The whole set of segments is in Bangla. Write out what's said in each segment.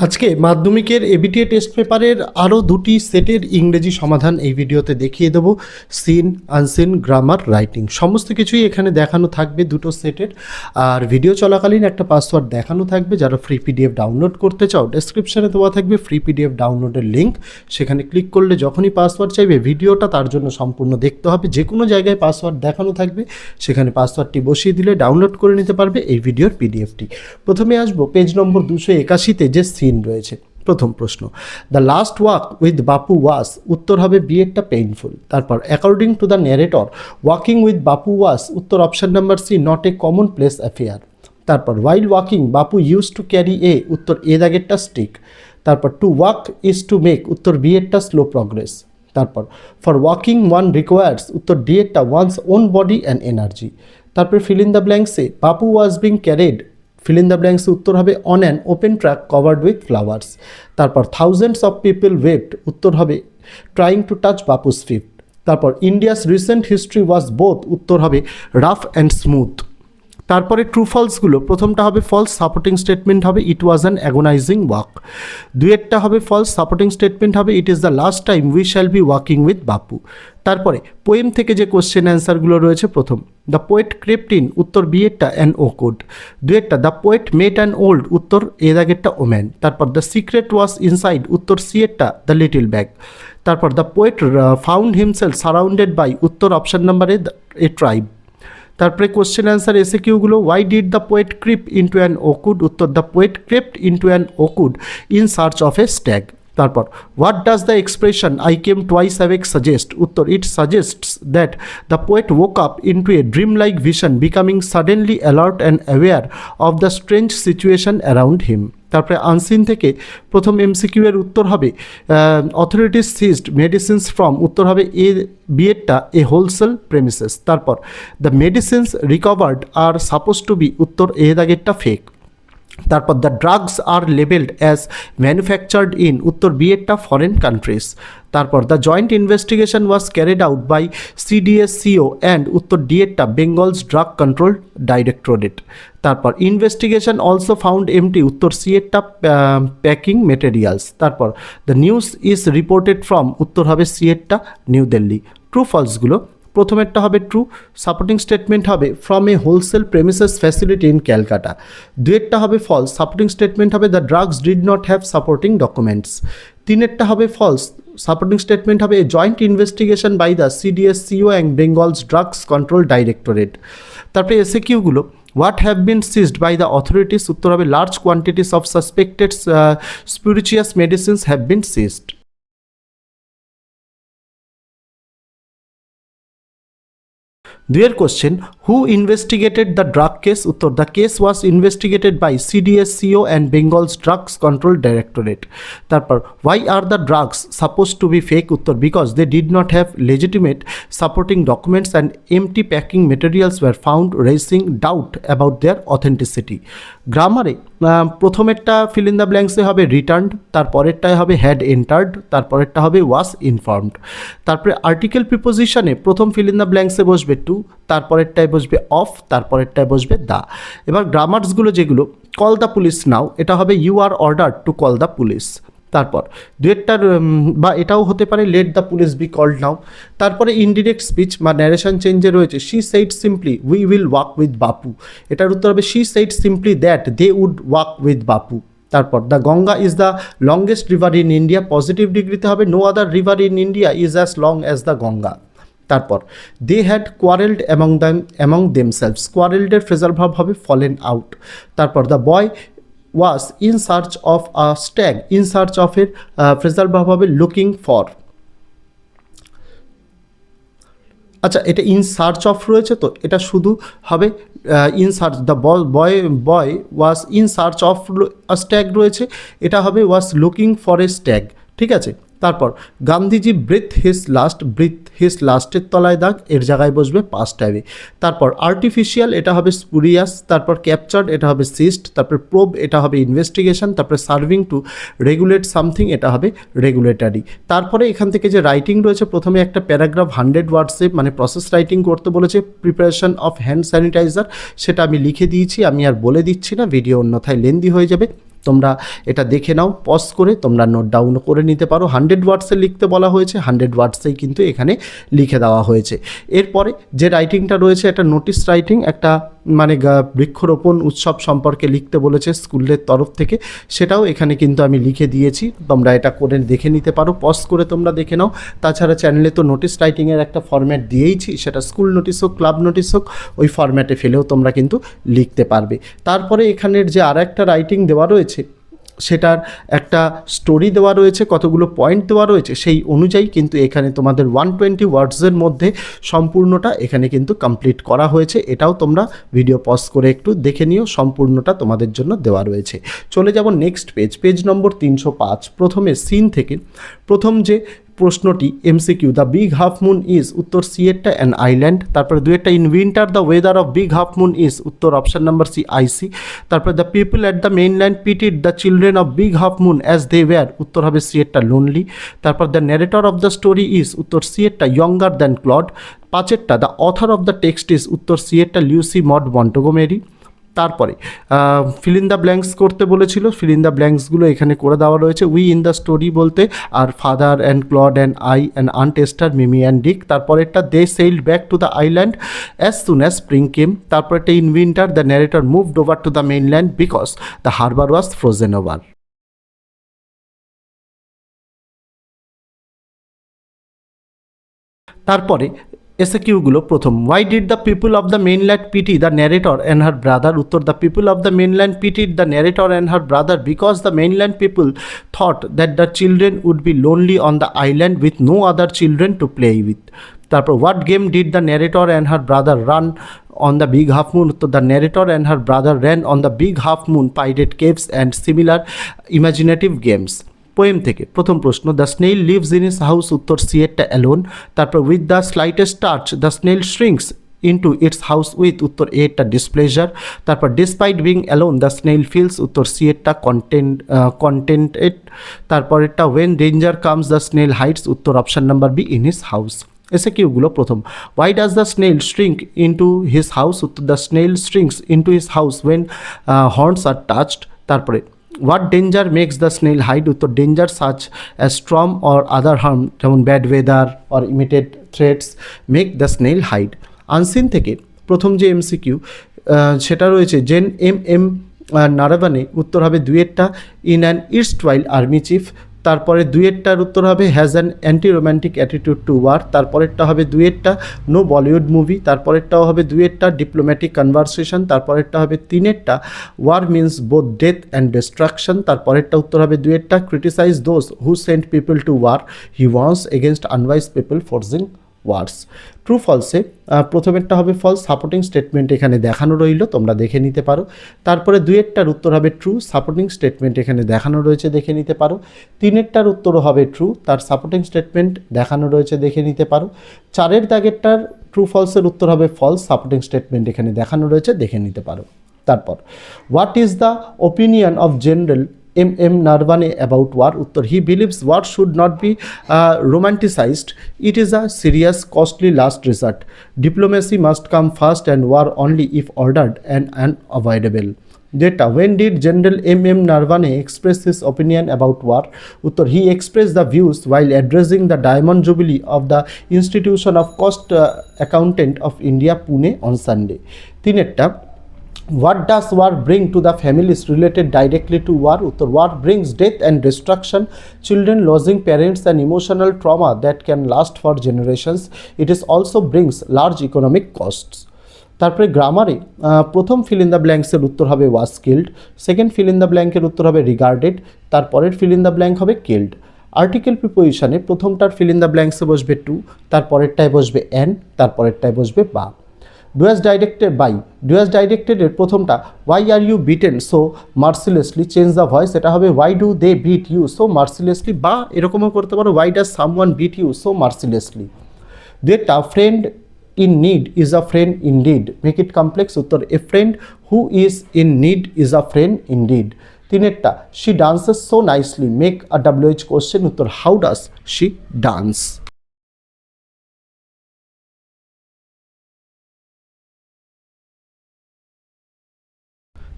আজকে মাধ্যমিকের এবিটিএ টেস্ট পেপারের আরও দুটি সেটের ইংরেজি সমাধান এই ভিডিওতে দেখিয়ে দেবো। সিন, আনসিন, গ্রামার, রাইটিং সমস্ত কিছুই এখানে দেখানো থাকবে দুটো সেটের। আর ভিডিও চলাকালীন একটা পাসওয়ার্ড দেখানো থাকবে। যারা ফ্রি পিডিএফ ডাউনলোড করতে চাও ডেসক্রিপশানে দেওয়া থাকবে ফ্রি পিডিএফ ডাউনলোডের লিঙ্ক, সেখানে ক্লিক করলে যখনই পাসওয়ার্ড চাইবে ভিডিওটা তার জন্য সম্পূর্ণ দেখতে হবে। যে কোনো জায়গায় পাসওয়ার্ড দেখানো থাকবে, সেখানে পাসওয়ার্ডটি বসিয়ে দিলে ডাউনলোড করে নিতে পারবে এই ভিডিওর পিডিএফটি। প্রথমে আসবো পেজ নম্বর 281-তে যে সিন রয়েছে। প্রথম প্রশ্ন, the last walk with Bapu was, উত্তর হবে বি এরটা পেইনফুল। তারপর according to the narrator walking with Bapu was, উত্তর option number C not a common place affair. তারপর while walking Bapu use to carry a, উত্তর এ দাগেরটা স্টিক। তারপর to walk is to make, উত্তর বি এরটা স্লো প্রগ্রেস। তারপর ফর ওয়াকিং ওয়ান রিকোয়ার্স, উত্তর ডি এরটা one's own body and energy. তারপর ফিল ইন দ্য ব্ল্যাঙ্কসে Bapu was being carried, feel in the ব্ল্যাঙ্কসে উত্তর হবে on an open track covered with flowers. তারপর থাউজেন্ডস অফ পিপল ওয়েভড, উত্তর হবে trying to touch Bapu's feet. তারপর India's recent history was both, উত্তর হবে রাফ অ্যান্ড স্মুথ। তারপরে ট্রু ফলসগুলো, প্রথমটা হবে ফলস, সাপোর্টিং স্টেটমেন্ট হবে it was an agonising walk. দুয়েরটা হবে ফলস, সাপোর্টিং স্টেটমেন্ট হবে it is the last time we shall be walking with Bapu. তারপরে পোয়েম থেকে যে কোশ্চেন অ্যান্সারগুলো রয়েছে, প্রথম দ্য পোয়েট ক্রেপ্ট ইন, উত্তর বি এরটা অ্যান ওকুড। দুয়েরটা the poet met an old, উত্তর এ দাগেরটা ওম্যান। তারপর দ্য সিক্রেট ওয়াজ ইনসাইড, উত্তর সি এরটা দ্য লিটিল ব্যাগ। তারপর the poet found himself surrounded by, উত্তর অপশন নাম্বারে এ ট্রাইব। তারপরে কোশ্চেন অ্যান্সার এসে কিউগুলো, why did the poet creep into an oakwood, উত্তর the poet crept into an oakwood in search of A stag. তারপর what does the expression I came twice awake suggest, উত্তর it suggests that the poet woke up into a dream-like vision, becoming suddenly alert and aware of the strange situation around him. তারপরে আনসিন থেকে প্রথম এমসিকিউ এর উত্তর হবে অথরিটিস সিজড মেডিসিনস ফ্রম, উত্তর হবে এ বি এরটা এ হোলসেল প্রেমিসেস। তারপর the medicines recovered are suppose to be, উত্তর এ দাগেরটা ফেক। তারপর the drugs are labelled as manufactured in, উত্তর বি এরটা ফরেন কান্ট্রিজ। তারপর the joint investigation was carried out by CDSCO and, উত্তর ডি এরটা বেঙ্গলস ড্রাগ কন্ট্রোল ডাইরেক্টরেট। তারপর ইনভেস্টিগেশন অলসো ফাউন্ড এমটি, উত্তর সি এরটা প্যাকিং মেটেরিয়ালস। তারপর the news is reported from, উত্তর হবে সি এরটা নিউ দিল্লি। ট্রু ফলসগুলো, প্রথমেরটা হবে ট্রু, সাপোর্টিং স্টেটমেন্ট হবে from a wholesale premises facility in Calcutta. দুয়েরটা হবে ফলস, সাপোর্টিং স্টেটমেন্ট হবে the drugs did not have supporting documents. তিনেরটা হবে ফলস, সাপোর্টিং স্টেটমেন্ট হবে joint investigation by the CDSCO and Bengal's drugs control directorate. তারপরে এসে কিউগুলো, what have been seized by the authorities, উত্তর হবে large quantities of suspected spurious medicines have been seized. দুয়ের question, who investigated the drug case, উত্তর the case was investigated by CDSCO and Bengal's drugs control directorate. তারপর why are the drugs suppose to be fake, উত্তর because they did not have legitimate supporting documents and empty packing materials were found, raising doubt about their authenticity. গ্রামারে প্রথমেরটা ফিল ইন দ্য ব্ল্যাঙ্কসে হবে রিটার্নড, তারপরেরটায় হবে হ্যাড এন্টার্ড, তারপরেরটা হবে ওয়াজ ইনফর্মড। তারপরে আর্টিকেল প্রিপোজিশনে প্রথম ফিল ইন দ্য ব্ল্যাঙ্কসে বসবে টু, তারপরেরটায় বসবে অফ, তারপরেরটায় বসবে দ্য। এবার গ্রামার্সগুলো যেগুলো, কল দ্য পুলিশ নাও, এটা হবে you are order to call the police. তারপর দুয়েরটার বা এটাও হতে পারে let the police be called now. তারপরে ইনডিরেক্ট স্পিচ বা ন্যারেশন চেঞ্জে রয়েছে she said simply we will walk with Bapu, এটার উত্তর হবে she said simply that they would walk with Bapu. তারপর the Ganga is the longest river in India, positive ডিগ্রিতে হবে no other river in India is as long as the Ganga. তারপর they had quarrelled among themselves, কোয়ারেলডের ফ্রেজাল ভার্ব হবে ফলেন আউট। তারপর the boy was in search of a stag, in search of এর ফ্রেজাল ভার্ব হবে লুকিং ফর। আচ্ছা, এটা ইন সার্চ অফ রয়েছে তো এটা শুধু হবে in search, the boy was in search of a stag রয়েছে, এটা হবে was looking for a stag, ঠিক আছে। তারপর গান্ধীজি ব্রিথ হিজ লাস্টের তলায় দাগ, এর জায়গায় বসবে পাস্ট টাইমে। তারপর আর্টিফিশিয়াল, এটা হবে স্পুরিয়াস। তারপর ক্যাপচার্ড, এটা হবে সিস্ট। তারপর প্রোব, এটা হবে ইনভেস্টিগেশন। তারপরে সার্ভিং টু রেগুলেট সামথিং, এটা হবে রেগুলেটারি। তারপরে এখান থেকে যে রাইটিং রয়েছে, প্রথমে একটা প্যারাগ্রাফ 100 ওয়ার্ডসে মানে প্রসেস রাইটিং করতে বলেছে, প্রিপারেশন অফ হ্যান্ড স্যানিটাইজার, সেটা আমি লিখে দিয়েছি, আমি আর বলে দিচ্ছি না, ভিডিও অন্যথায় লেন্দি হয়ে যাবে। তোমরা এটা দেখে নাও, পজ করে তোমরা নোট ডাউন করে নিতে পারো। 100 ওয়ার্ডসে লিখতে বলা হয়েছে, 100 ওয়ার্ডসেই কিন্তু এখানে লিখে দেওয়া হয়েছে। এরপরে যে রাইটিংটা রয়েছে একটা নোটিস রাইটিং, একটা মানে বৃক্ষরোপণ উৎসব সম্পর্কে লিখতে বলেছে স্কুলের তরফ থেকে, সেটাও এখানে কিন্তু আমি লিখে দিয়েছি। তোমরা এটা করে দেখে নিতে পারো, পজ করে তোমরা দেখে নাও। তাছাড়া চ্যানেলে তো নোটিস রাইটিংয়ের একটা ফরম্যাট দিয়েইছি, সেটা স্কুল নোটিস হোক, ক্লাব নোটিস হোক, ওই ফরম্যাটে ফেলেও তোমরা কিন্তু লিখতে পারবে। তারপরে এখানের যে আর একটা রাইটিং দেওয়া রয়েছে, সেটার একটা স্টোরি দেওয়া রয়েছে, কতগুলো পয়েন্ট দেওয়া রয়েছে, সেই অনুযায়ী কিন্তু এখানে তোমাদের 120 ওয়ার্ডসের মধ্যে সম্পূর্ণটা এখানে কিন্তু কমপ্লিট করা হয়েছে। এটাও তোমরা ভিডিও পজ করে একটু দেখে নিও, সম্পূর্ণটা তোমাদের জন্য দেওয়া রয়েছে। চলে যাব নেক্সট পেজ, পেজ নম্বর 305। প্রথমে সিন থেকে প্রথম যে প্রশ্নটি MCQ, the big half moon is, উত্তর সি এরটা অ্যান আইল্যান্ড। তারপরে দুয়েরটা in winter the weather of big half moon is, উত্তর অপশন নাম্বার সি আইসি। তারপরে the people at the mainland pitied the children of big half moon as they were, উত্তর হবে সি এরটা লোনলি। তারপর the narrator of the story is, উত্তর সি এরটা ইয়ঙ্গার দ্যান ক্লড। পাঁচেরটা the author of the text is, উত্তর সি এরটা লিউসি মড মন্টোগোমেরি। তারপরে ফিল ইন দ্য ব্ল্যাঙ্কস করতে বলেছিল, ফিল ইন দ্য ব্ল্যাঙ্কসগুলো এখানে করে দেওয়া রয়েছে। উই ইন দ্য স্টোরি বলতে are father and Claude and I and aunt Esther, Mimi and Dick. তারপরেরটা they sailed back to the island as soon as spring came. তারপরেরটা in winter the narrator moved over to the mainland because the harbour was frozen over. তারপরে এসএকিউগুলো প্রথম, why did the people of the mainland pity the narrator and her brother, উত্তর the people of the mainland pitied the narrator and her brother because the mainland people thought that the children would be lonely on the island with no other children to play with. তারপর what game did the narrator and her brother run on the big half moon, উত্তর the narrator and her brother ran on the big half moon, pirate caves and similar imaginative games. Poem থেকে প্রথম প্রশ্ন, the snail lives in his house, উত্তর সি এরটা অ্যালোন। তারপর with the slightest touch the snail shrinks into its house with, উত্তর এ এরটা ডিসপ্লেজার। তারপর despite being alone the snail feels, উত্তর সি এরটা কন্টেন্টেড। তারপরেরটা when danger comes the snail hides, উত্তর option number B in his house. এসএকিউগুলো প্রথম, why does the snail shrink into his house, উত্তর the snail shrinks into his house when horns are touched. তারপরে what danger makes the snail hide, উত্তর danger such as storm or other harm, যেমন bad weather or immediate threats make the snail hide. Unseen থেকে প্রথম যে এমসিকিউ সেটা রয়েছে, জেন এম নারাবানে, উত্তর হবে দুয়েরটা in an erstwhile army chief. তারপরে দুয়েরটার উত্তর হবে has an anti romantic attitude to war. তারপরেরটা হবে দুয়েরটা নো বলিউড মুভি। তারপরেরটাও হবে দুয়েরটা ডিপ্লোম্যাটিক কনভারসেশন। তারপরেরটা হবে তিনেরটা war means both death and destruction. তারপরেরটা উত্তর হবে দুয়েরটা criticise those who sent people to war, he once against unwise people forcing words. True false প্রথমেরটা হবে ফলস, সাপোর্টিং স্টেটমেন্ট এখানে দেখানো রইল, তোমরা দেখে নিতে পারো। তারপরে দুয়েরটার উত্তর হবে ট্রু, সাপোর্টিং স্টেটমেন্ট এখানে দেখানো রয়েছে, দেখে নিতে পারো। তিনেরটার উত্তরও হবে ট্রু, তার সাপোর্টিং স্টেটমেন্ট দেখানো রয়েছে, দেখে নিতে পারো। চারের দাগেরটার ট্রু ফলসের উত্তর হবে ফলস, সাপোর্টিং স্টেটমেন্ট এখানে দেখানো রয়েছে, দেখে নিতে পারো। তারপর what is the opinion of general M. Naravane about war, উত্তর he believes war should not be romanticized. It is a serious, costly last resort. Diplomacy must come first and war only if ordered and unavoidable. Data, when did General M. Naravane express his opinion about war? Uttar, he expressed the views while addressing the Diamond Jubilee of the Institution of Cost Accountant of India, Pune on Sunday. Tinetta, what does war bring to the families related directly to war? Uttar, war brings death and destruction, children losing parents and emotional trauma that can last for generations. It is also brings large economic costs. তারপরে গ্রামারে প্রথম ফিল ইন দ্য ব্ল্যাঙ্কসের উত্তর হবে was killed, second fill in the ব্ল্যাঙ্কের উত্তর হবে রিগার্ডেড, তারপরের ফিল ইন দ্য ব্ল্যাঙ্ক হবে কিল্ড। আর্টিকেল প্রিপোজিশনে প্রথমটার ফিল ইন দ্য ব্ল্যাঙ্কসে বসবে টু, তারপরেরটায় বসবে অ্যান, তারপরেরটায় বসবে বা। Do as directed by, do as ডাইরেক্টেডের প্রথমটা why are you beaten so mercilessly, change the voice, এটা হবে why do they beat you so mercilessly, বা এরকমও করতে পারো why does someone beat you so mercilessly. দুয়েরটা friend in need is a friend indeed, make it complex, uttor a friend who is in need is a friend indeed. Tinetta, she dances so nicely, make a WH question, uttor how does she dance?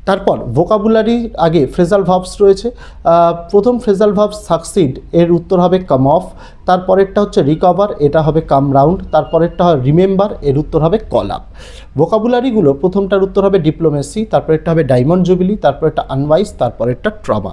তারপর ভোকাবুলারির আগে ফ্রেজাল ভার্বস রয়েছে। প্রথম ফ্রেজাল ভার্ব সাকসিড, এর উত্তর হবে কাম অফ। তারপরেরটা হচ্ছে রিকভার, এটা হবে কাম রাউন্ড। তারপরেরটা হয় রিমেম্বার, এর উত্তর হবে কল আপ। ভোকাবুলারিগুলো প্রথমটার উত্তর হবে ডিপ্লোমেসি, তারপরেরটা হবে ডায়মন্ড জুবিলি, তারপরেরটা আনওয়াইজ, তারপরেরটা ট্রমা।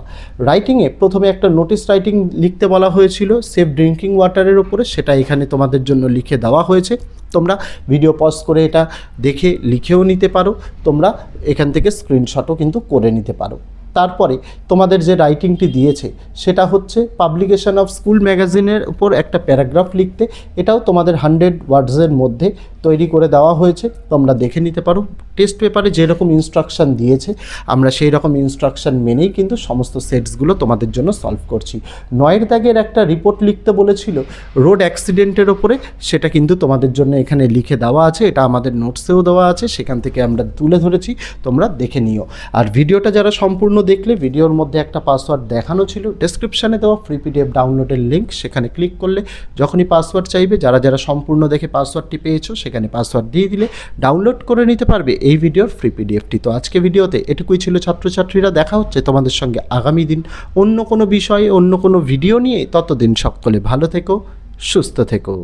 রাইটিংয়ে প্রথমে একটা নোটিস রাইটিং লিখতে বলা হয়েছিল সেফ ড্রিঙ্কিং ওয়াটারের ওপরে, সেটা এখানে তোমাদের জন্য লিখে দেওয়া হয়েছে। তোমরা ভিডিও পজ করে এটা দেখে লিখেও নিতে পারো, তোমরা এখান থেকে স্ক্রিনশটও কিন্তু করে নিতে পারো। তারপরে তোমাদের যে রাইটিংটি দিয়েছে সেটা হচ্ছে পাবলিকেশন অফ স্কুল ম্যাগাজিনের উপর একটা প্যারাগ্রাফ লিখতে। এটাও তোমাদের 100 ওয়ার্ডসের মধ্যে তৈরি করে দেওয়া হয়েছে, তোমরা দেখে নিতে পারো। টেস্ট পেপারে যেরকম ইনস্ট্রাকশান দিয়েছে আমরা সেই রকম ইনস্ট্রাকশান মেনেই কিন্তু সমস্ত সেটসগুলো তোমাদের জন্য সলভ করছি। 9 দাগের একটা রিপোর্ট লিখতে বলেছিল রোড অ্যাক্সিডেন্টের ওপরে, সেটা কিন্তু তোমাদের জন্য এখানে লিখে দেওয়া আছে, এটা আমাদের নোটসেও দেওয়া আছে, সেখান থেকে আমরা তুলে ধরেছি, তোমরা দেখে নিও। আর ভিডিওটা যারা সম্পূর্ণ দেখলে, ভিডিওর মধ্যে একটা পাসওয়ার্ড দেখানো ছিল, ডেসক্রিপশানে দেওয়া ফ্রি পিডিএফ ডাউনলোডের লিঙ্ক, সেখানে ক্লিক করলে যখনই পাসওয়ার্ড চাইবে, যারা যারা সম্পূর্ণ দেখে পাসওয়ার্ডটি পেয়েছো সেখানে পাসওয়ার্ড দিয়ে দিলে ডাউনলোড করে নিতে পারবে এই ভিডিওর ফ্রি পিডিএফটি। তো আজকে ভিডিওতে এটুকুই ছিল ছাত্রছাত্রীরা, দেখা হচ্ছে তোমাদের সঙ্গে আগামী দিন অন্য কোনো বিষয়ে অন্য কোনো ভিডিও নিয়ে। ততদিন সকলে ভালো থেকো, সুস্থ থেকো।